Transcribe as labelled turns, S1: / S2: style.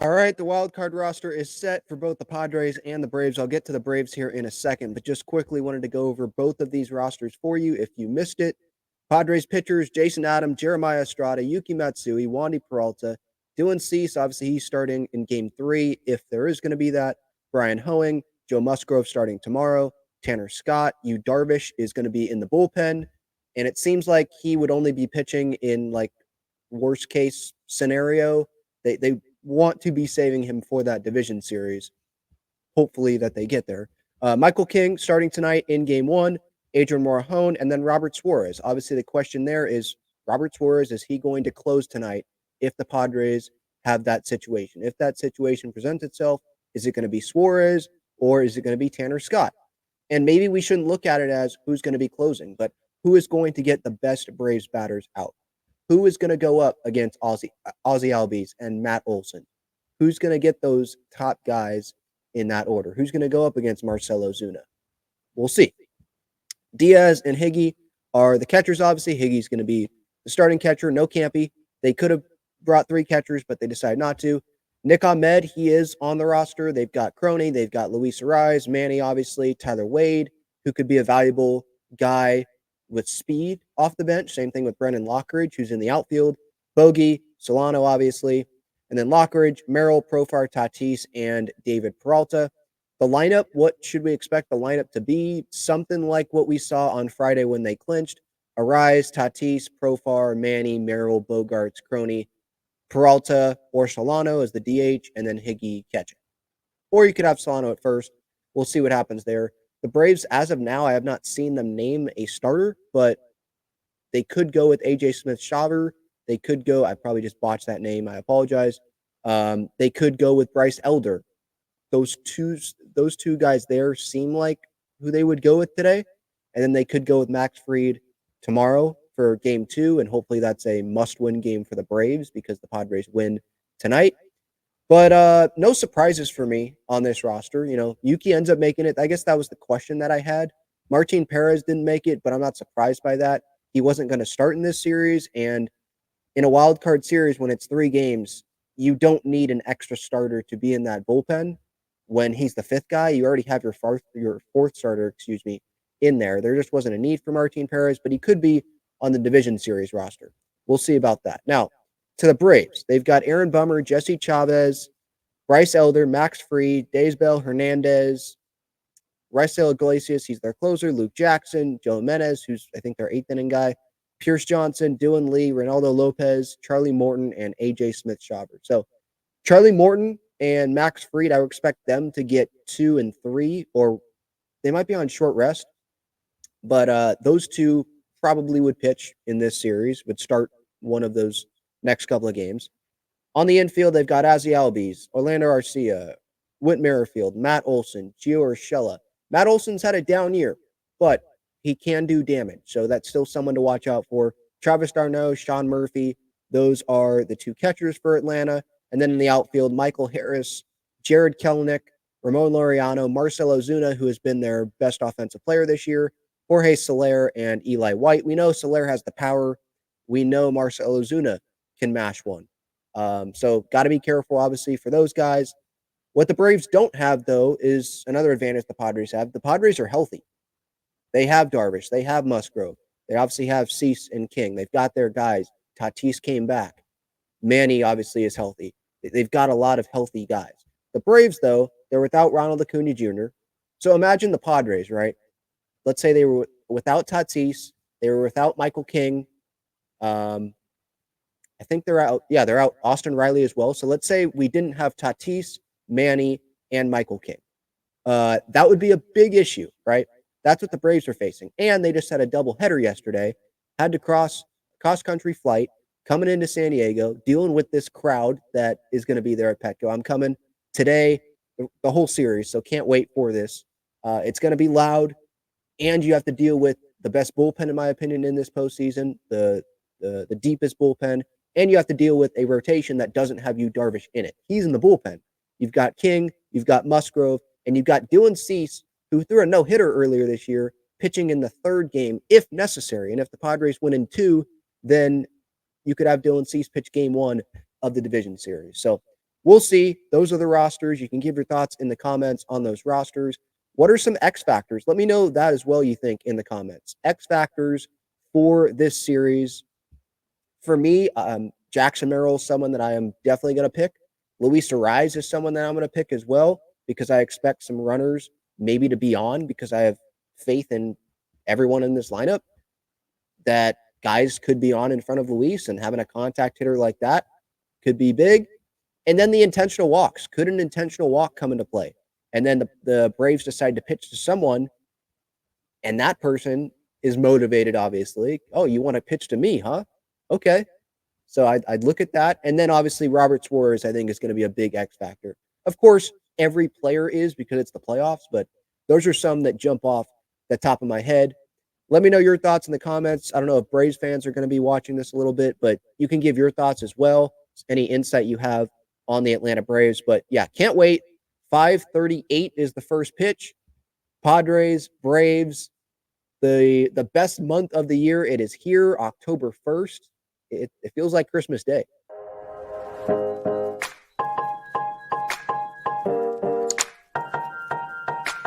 S1: All right, the wild card roster is set for both the Padres and the Braves. I'll get to the Braves here in a second, but just quickly wanted to go over both of these rosters for you if you missed it. Padres pitchers: Jason Adam, Jeremiah Estrada, Yuki Matsui, Wandy Peralta, Dylan Cease. Obviously, he's starting in Game 3 if there is going to be that. Brian Hoeing, Joe Musgrove starting tomorrow. Tanner Scott, Yu Darvish is going to be in the bullpen, and it seems like he would only be pitching in like worst case scenario. They want to be saving him for that division series. Hopefully that they get there. Michael King starting tonight in Game 1, Adrian Morejon, and then Robert Suarez. Obviously, the question there is Robert Suarez, is he going to close tonight if the Padres have that situation? If that situation presents itself, is it going to be Suarez or is it going to be Tanner Scott? And maybe we shouldn't look at it as who's going to be closing, but who is going to get the best Braves batters out? Who is going to go up against Ozzie Albies and Matt Olson? Who's going to get those top guys in that order? Who's going to go up against Marcell Ozuna? We'll see. Diaz and Higgy are the catchers, obviously. Higgy's going to be the starting catcher. No Campy. They could have brought 3 catchers, but they decided not to. Nick Ahmed, he is on the roster. They've got Crony. They've got Luis Ariz, Manny, obviously, Tyler Wade, who could be a valuable guy with speed off the bench. Same thing with Brendan Lockridge, who's in the outfield. Bogey, Solano, obviously. And then Lockridge, Merrill, Profar, Tatis, and David Peralta. The lineup, what should we expect the lineup to be? Something like what we saw on Friday when they clinched. Ariz, Tatis, Profar, Manny, Merrill, Bogarts, Crony, Peralta, or Solano as the DH, and then Higgy catching. Or you could have Solano at first. We'll see what happens there. The Braves, as of now, I have not seen them name a starter, but they could go with AJ Smith-Shawver. They could go, I probably just botched that name. I apologize. They could go with Bryce Elder. Those two guys there seem like who they would go with today. And then they could go with Max Fried tomorrow for Game 2, and hopefully that's a must-win game for the Braves because the Padres win tonight. But no surprises for me on this roster. You know, Yuki ends up making it. I guess that was the question that I had. Martin Perez didn't make it, but I'm not surprised by that. He wasn't going to start in this series, and in a wild card series, when it's 3 games, you don't need an extra starter to be in that bullpen. When he's the 5th guy, you already have your fourth starter, in there. There just wasn't a need for Martin Perez, but he could be on the division series roster. We'll see about that. Now, to the Braves, they've got Aaron Bummer, Jesse Chavez, Bryce Elder, Max Fried, Daysbel Hernandez, Raisel Iglesias, he's their closer, Luke Jackson, Joe Menez, who's I think their 8th inning guy, Pierce Johnson, Dylan Lee, Reynaldo Lopez, Charlie Morton, and AJ Smith-Shawver. So Charlie Morton and Max Fried, I would expect them to get 2 and 3, or they might be on short rest. But those two probably would pitch in this series, would start one of those next couple of games. On the infield, they've got Ozzie Albies, Orlando Arcia, Whit Merrifield, Matt Olson, Gio Urshela. Matt Olson's had a down year, but he can do damage. So that's still someone to watch out for. Travis d'Arnaud, Sean Murphy, those are the 2 catchers for Atlanta. And then in the outfield, Michael Harris, Jared Kelenic, Ramon Laureano, Marcell Ozuna, who has been their best offensive player this year, Jorge Soler, and Eli White. We know Soler has the power. We know Marcell Ozuna can mash one. So got to be careful, obviously, for those guys. What the Braves don't have, though, is another advantage the Padres have. The Padres are healthy. They have Darvish. They have Musgrove. They obviously have Cease and King. They've got their guys. Tatis came back. Manny obviously is healthy. They've got a lot of healthy guys. The Braves, though, they're without Ronald Acuna Jr. So imagine the Padres, right? Let's say they were without Tatis. They were without Michael King. I think they're out. Yeah, they're out Austin Riley as well. So let's say we didn't have Tatis, Manny, and Michael King. That would be a big issue, right? That's what the Braves are facing. And they just had a doubleheader yesterday, had to cross-country flight, coming into San Diego, dealing with this crowd that is going to be there at Petco. I'm coming today, the whole series, so can't wait for this. It's going to be loud, and you have to deal with the best bullpen, in my opinion, in this postseason, the deepest bullpen, and you have to deal with a rotation that doesn't have Yu Darvish in it. He's in the bullpen. You've got King, you've got Musgrove, and you've got Dylan Cease, who threw a no-hitter earlier this year, pitching in the 3rd game if necessary. And if the Padres win in 2, then you could have Dylan Cease pitch Game 1 of the division series. So we'll see. Those are the rosters. You can give your thoughts in the comments on those rosters. What are some X factors? Let me know that as well, you think, in the comments. X factors for this series. For me, Jackson Merrill is someone that I am definitely going to pick. Luis Arise is someone that I'm going to pick as well because I expect some runners maybe to be on because I have faith in everyone in this lineup that guys could be on in front of Luis, and having a contact hitter like that could be big. And then the intentional walks. Could an intentional walk come into play? And then the Braves decide to pitch to someone, and that person is motivated, obviously. Oh, you want to pitch to me, huh? Okay. So I'd look at that. And then obviously Robert Suarez, I think, is going to be a big X factor. Of course, every player is because it's the playoffs, but those are some that jump off the top of my head. Let me know your thoughts in the comments. I don't know if Braves fans are going to be watching this a little bit, but you can give your thoughts as well. Any insight you have on the Atlanta Braves. But yeah, can't wait. 5:38 is the first pitch. Padres, Braves, the best month of the year. It is here, October 1st. It feels like Christmas Day.